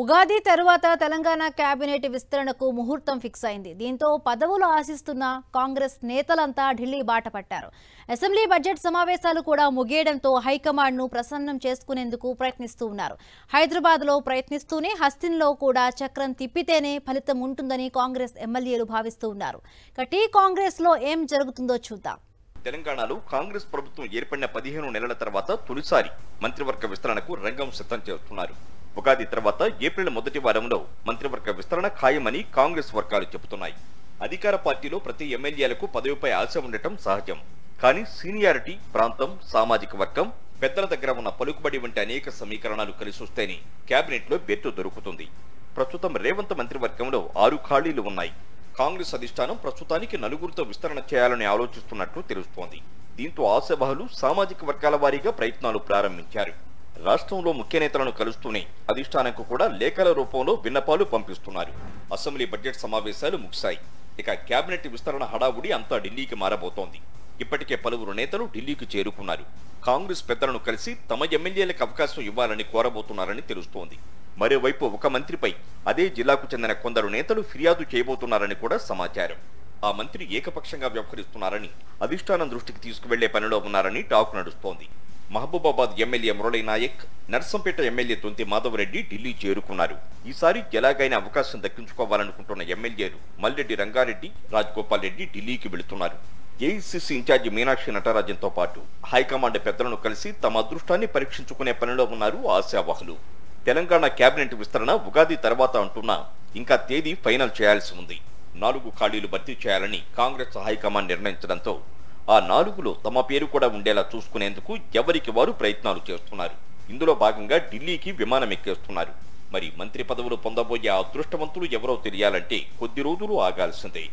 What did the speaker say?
ఉగాది తరువాత తెలంగాణ కేబినెట్ విస్తరణకు ముహూర్తం ఫిక్స్ అయింది. దీంతో పదవులు ఆశిస్తున్న కాంగ్రెస్ నేతలంతా ఢిల్లీ బాట పట్టారు. అసెంబ్లీ బడ్జెట్ సమావేశాలు కూడా ముగియడంతో హైకమాండ్ను ప్రసన్నం చేసుకునేందుకు ప్రయత్నిస్తూ ఉన్నారు. హైదరాబాద్లో ప్రయత్నిస్తూనే హస్తిన్లో కూడా చక్రం తిప్పితేనే ఫలితం ఉంటుందని కాంగ్రెస్ ఎమ్మెల్యేలు భావిస్తూ ఉన్నారు. టీ కాంగ్రెస్లో ఏం జరుగుతుందో చూద్దాం. తెలంగాణలో కాంగ్రెస్ ప్రభుత్వం ఏర్పడిన 15 నెలల తర్వాత తొలిసారి మంత్రివర్గ విస్తరణకు రంగం సిద్ధం చేస్తున్నారు. ఉగాది తర్వాత ఏప్రిల్ మొదటి వారంలో మంత్రివర్గ విస్తరణ ఖాయమని కాంగ్రెస్ వర్గాలు చెబుతున్నాయి. అధికార పార్టీలో ప్రతి ఎమ్మెల్యేలకు పదవిపై ఆశ ఉండటం సహజం. కానీ సీనియారిటీ, ప్రాంతం, సామాజిక వర్గం, పెద్దల దగ్గర ఉన్న పలుకుబడి వంటి అనేక సమీకరణాలు కలిసి వస్తేనే కేబినెట్ లో బెర్తు దొరుకుతుంది. ప్రస్తుతం రేవంత్ మంత్రివర్గంలో 6 ఖాళీలు ఉన్నాయి. కాంగ్రెస్ అధిష్టానం ప్రస్తుతానికి 4గురితో విస్తరణ చేయాలని ఆలోచిస్తున్నట్లు తెలుస్తోంది. దీంతో ఆశావహులు సామాజిక వర్గాల వారీగా ప్రయత్నాలు ప్రారంభించారు. రాష్ట్రంలో ముఖ్య నేతలను కలుస్తూనే అధిష్టానంకు కూడా లేఖల రూపంలో విన్నపాలు పంపిస్తున్నారు. అసెంబ్లీ బడ్జెట్ సమావేశాలు ముగిశాయి. ఇక కేబినెట్ విస్తరణ హడావుడి అంతా ఢిల్లీకి మారబోతోంది. ఇప్పటికే పలువురు నేతలు ఢిల్లీకి చేరుకున్నారు. కాంగ్రెస్ పెద్దలను కలిసి తమ ఎమ్మెల్యేలకు అవకాశం ఇవ్వాలని కోరబోతున్నారని తెలుస్తోంది. మరోవైపు ఒక మంత్రిపై అదే జిల్లాకు చెందిన కొందరు నేతలు ఫిర్యాదు చేయబోతున్నారని కూడా సమాచారం. ఆ మంత్రి ఏకపక్షంగా వ్యవహరిస్తున్నారని అధిష్టానం దృష్టికి తీసుకువెళ్లే పనిలో ఉన్నారని టాక్ నడుస్తోంది. మహబూబాబాద్ ఎమ్మెల్యే మురళీ నాయక్, నర్సంపేట ఎమ్మెల్యే తొంతి మాధవరెడ్డి ఢిల్లీ చేరుకున్నారు. ఈసారి ఎలాగైనా అవకాశం దక్కించుకోవాలనుకుంటున్న ఎమ్మెల్యేలు మల్లెడ్డి రంగారెడ్డి, రాజగోపాల్ రెడ్డి ఢిల్లీకి వెళుతున్నారు. ఏఐసీసీ ఇన్ఛార్జి మీనాక్షి నటరాజన్తో పాటు హైకమాండ్ పెద్దలను కలిసి తమ అదృష్టాన్ని పరీక్షించుకునే పనిలో ఉన్నారు ఆశావహులు. తెలంగాణ కేబినెట్ విస్తరణ ఉగాది తర్వాత అంటున్నా ఇంకా తేదీ ఫైనల్ చేయాల్సి ఉంది. 4 ఖాళీలు భర్తీ చేయాలని కాంగ్రెస్ హైకమాండ్ నిర్ణయించడంతో ఆ 4లో తమ పేరు కూడా ఉండేలా చూసుకునేందుకు ఎవరికి వారు ప్రయత్నాలు చేస్తున్నారు. ఇందులో భాగంగా ఢిల్లీకి విమానం ఎక్కేస్తున్నారు. మరి మంత్రి పదవులు పొందబోయే అదృష్టవంతులు ఎవరో తెలియాలంటే కొద్ది రోజులు ఆగాల్సిందే.